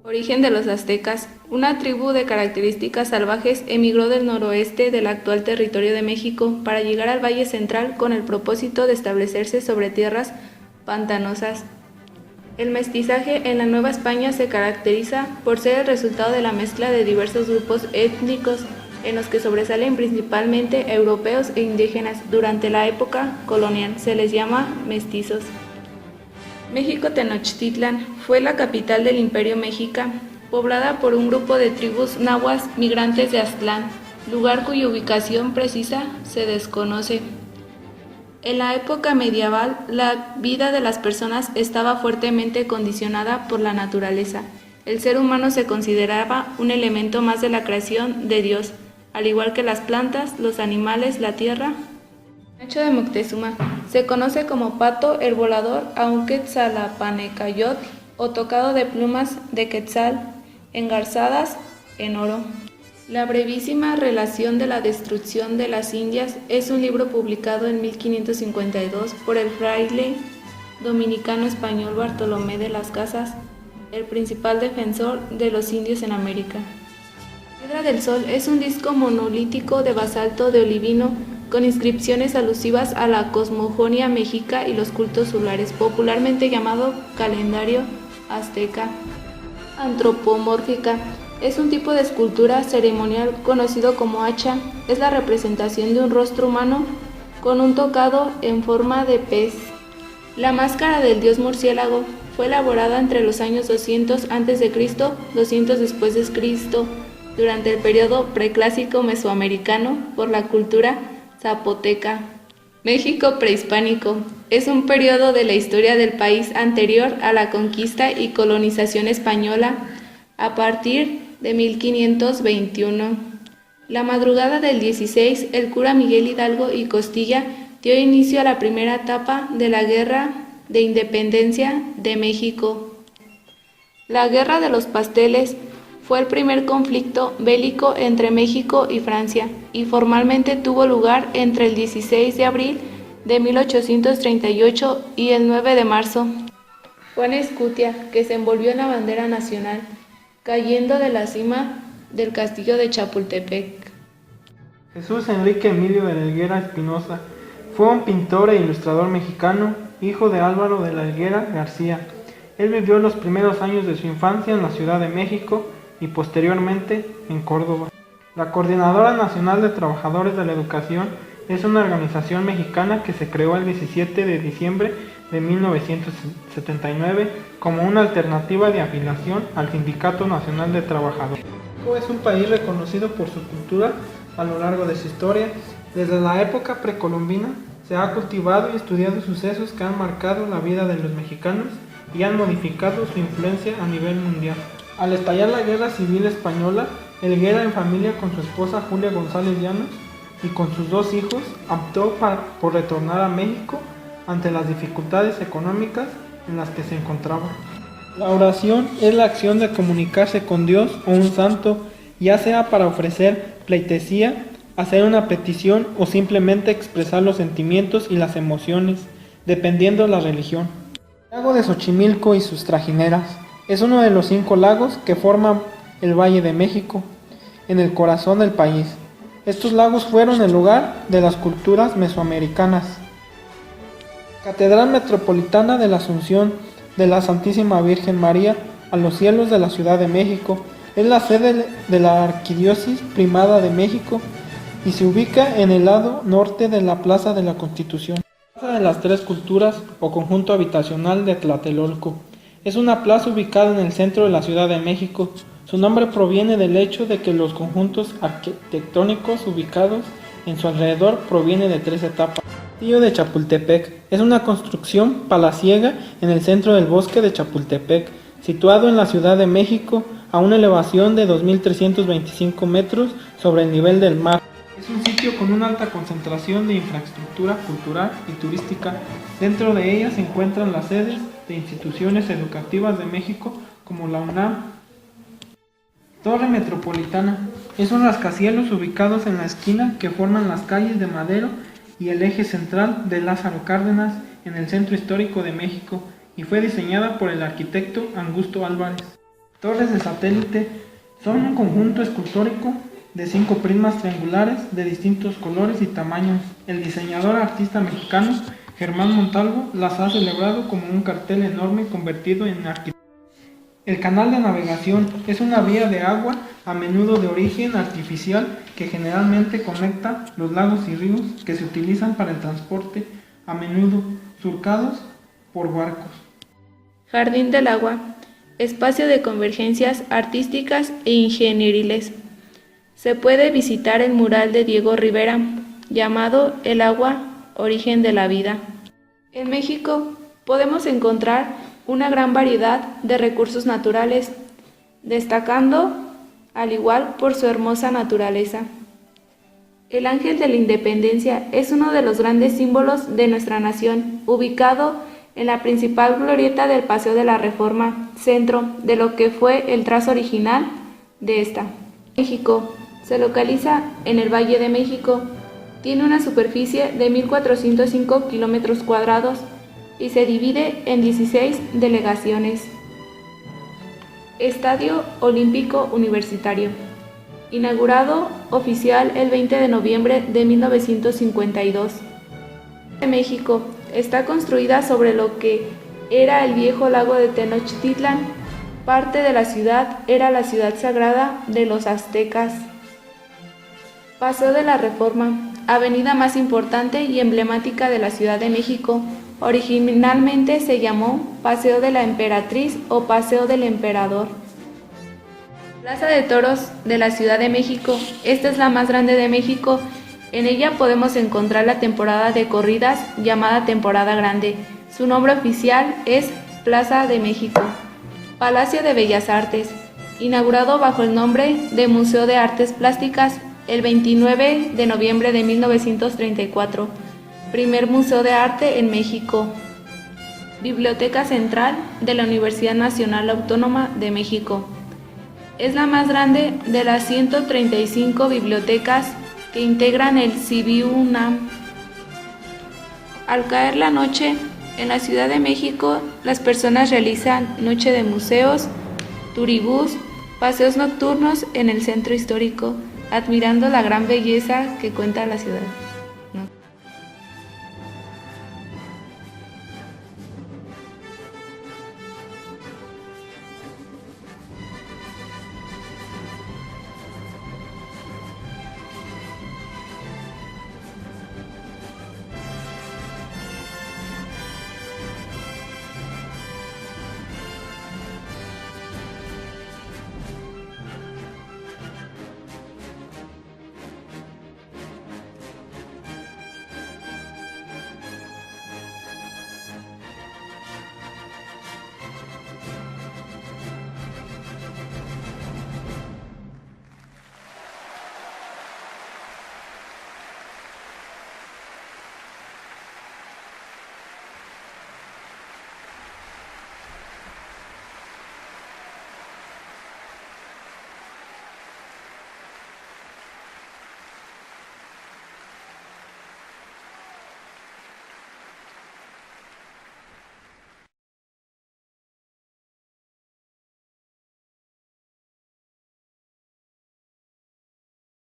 Origen de los aztecas. Una tribu de características salvajes emigró del noroeste del actual territorio de México para llegar al Valle Central con el propósito de establecerse sobre tierras pantanosas. El mestizaje en la Nueva España se caracteriza por ser el resultado de la mezcla de diversos grupos étnicos, en los que sobresalen principalmente europeos e indígenas. Durante la época colonial se les llama mestizos. México Tenochtitlan fue la capital del Imperio Mexica, poblada por un grupo de tribus nahuas migrantes de Aztlán, lugar cuya ubicación precisa se desconoce. En la época medieval, la vida de las personas estaba fuertemente condicionada por la naturaleza. El ser humano se consideraba un elemento más de la creación de Dios, al igual que las plantas, los animales, la tierra. Penacho de Moctezuma se conoce como pato el volador a un quetzalapanecayotl o tocado de plumas de quetzal engarzadas en oro. La brevísima relación de la destrucción de las Indias es un libro publicado en 1552 por el fraile dominicano español Bartolomé de las Casas, el principal defensor de los indios en América. Piedra del Sol es un disco monolítico de basalto de olivino con inscripciones alusivas a la cosmogonía mexica y los cultos solares, popularmente llamado calendario azteca. Antropomórfica es un tipo de escultura ceremonial conocido como hacha. Es la representación de un rostro humano con un tocado en forma de pez. La máscara del dios murciélago fue elaborada entre los años 200 a.C., 200 después de Cristo, durante el periodo preclásico mesoamericano por la cultura zapoteca. México prehispánico es un periodo de la historia del país anterior a la conquista y colonización española a partir de 1521. La madrugada del 16, el cura Miguel Hidalgo y Costilla dio inicio a la primera etapa de la Guerra de Independencia de México. La Guerra de los Pasteles fue el primer conflicto bélico entre México y Francia y formalmente tuvo lugar entre el 16 de abril de 1838 y el 9 de marzo. Juan Escutia, que se envolvió en la bandera nacional, cayendo de la cima del castillo de Chapultepec. Jesús Enrique Emilio de la Higuera Espinosa fue un pintor e ilustrador mexicano, hijo de Álvaro de la Higuera García. Él vivió los primeros años de su infancia en la Ciudad de México y posteriormente en Córdoba. La Coordinadora Nacional de Trabajadores de la Educación es una organización mexicana que se creó el 17 de diciembre de 1979 como una alternativa de afiliación al Sindicato Nacional de Trabajadores. México es un país reconocido por su cultura a lo largo de su historia. Desde la época precolombina se ha cultivado y estudiado sucesos que han marcado la vida de los mexicanos y han modificado su influencia a nivel mundial. Al estallar la Guerra Civil Española, Helguera, en familia con su esposa Julia González Llanos y con sus dos hijos, optó por retornar a México ante las dificultades económicas en las que se encontraba. La oración es la acción de comunicarse con Dios o un santo, ya sea para ofrecer pleitesía, hacer una petición o simplemente expresar los sentimientos y las emociones, dependiendo de la religión. El lago de Xochimilco y sus trajineras es uno de los 5 lagos que forman el Valle de México, en el corazón del país. Estos lagos fueron el hogar de las culturas mesoamericanas. Catedral Metropolitana de la Asunción de la Santísima Virgen María a los cielos de la Ciudad de México es la sede de la Arquidiócesis Primada de México y se ubica en el lado norte de la Plaza de la Constitución. Plaza de las Tres Culturas o conjunto habitacional de Tlatelolco. Es una plaza ubicada en el centro de la Ciudad de México. Su nombre proviene del hecho de que los conjuntos arquitectónicos ubicados en su alrededor provienen de 3 etapas. El castillo de Chapultepec es una construcción palaciega en el centro del bosque de Chapultepec, situado en la Ciudad de México a una elevación de 2.325 metros sobre el nivel del mar. Es un sitio con una alta concentración de infraestructura cultural y turística. Dentro de ella se encuentran las sedes de instituciones educativas de México como la UNAM. Torre Metropolitana es un rascacielos ubicados en la esquina que forman las calles de Madero y el eje central de Lázaro Cárdenas en el centro histórico de México y fue diseñada por el arquitecto Augusto Álvarez. torres de satélite son un conjunto escultórico de 5 prismas triangulares de distintos colores y tamaños. El diseñador artista mexicano Germán Montalvo las ha celebrado como un cartel enorme convertido en arquitectura. El canal de navegación es una vía de agua, a menudo de origen artificial, que generalmente conecta los lagos y ríos que se utilizan para el transporte, a menudo surcados por barcos. Jardín del Agua, espacio de convergencias artísticas e ingenieriles. Se puede visitar el mural de Diego Rivera, llamado El agua, origen de la vida. En México podemos encontrar una gran variedad de recursos naturales, destacando, al igual, por su hermosa naturaleza. El Ángel de la Independencia es uno de los grandes símbolos de nuestra nación, ubicado en la principal glorieta del Paseo de la Reforma, centro de lo que fue el trazo original de esta. México se localiza en el Valle de México, tiene una superficie de 1.405 kilómetros cuadrados y se divide en 16 delegaciones. Estadio Olímpico Universitario, inaugurado oficial el 20 de noviembre de 1952. De México está construida sobre lo que era el viejo lago de Tenochtitlan. Parte de la ciudad era la ciudad sagrada de los aztecas. Paseo de la Reforma, avenida más importante y emblemática de la Ciudad de México. Originalmente se llamó Paseo de la Emperatriz o Paseo del Emperador. Plaza de Toros de la Ciudad de México. Esta es la más grande de México. En ella podemos encontrar la temporada de corridas llamada Temporada Grande. Su nombre oficial es Plaza de México. Palacio de Bellas Artes, inaugurado bajo el nombre de Museo de Artes Plásticas el 29 de noviembre de 1934. Primer museo de arte en México. Biblioteca Central de la Universidad Nacional Autónoma de México. Es la más grande de las 135 bibliotecas que integran el CIVIUNAM. Al caer la noche, en la Ciudad de México, las personas realizan noche de museos, turibús, paseos nocturnos en el centro histórico, admirando la gran belleza que cuenta la ciudad.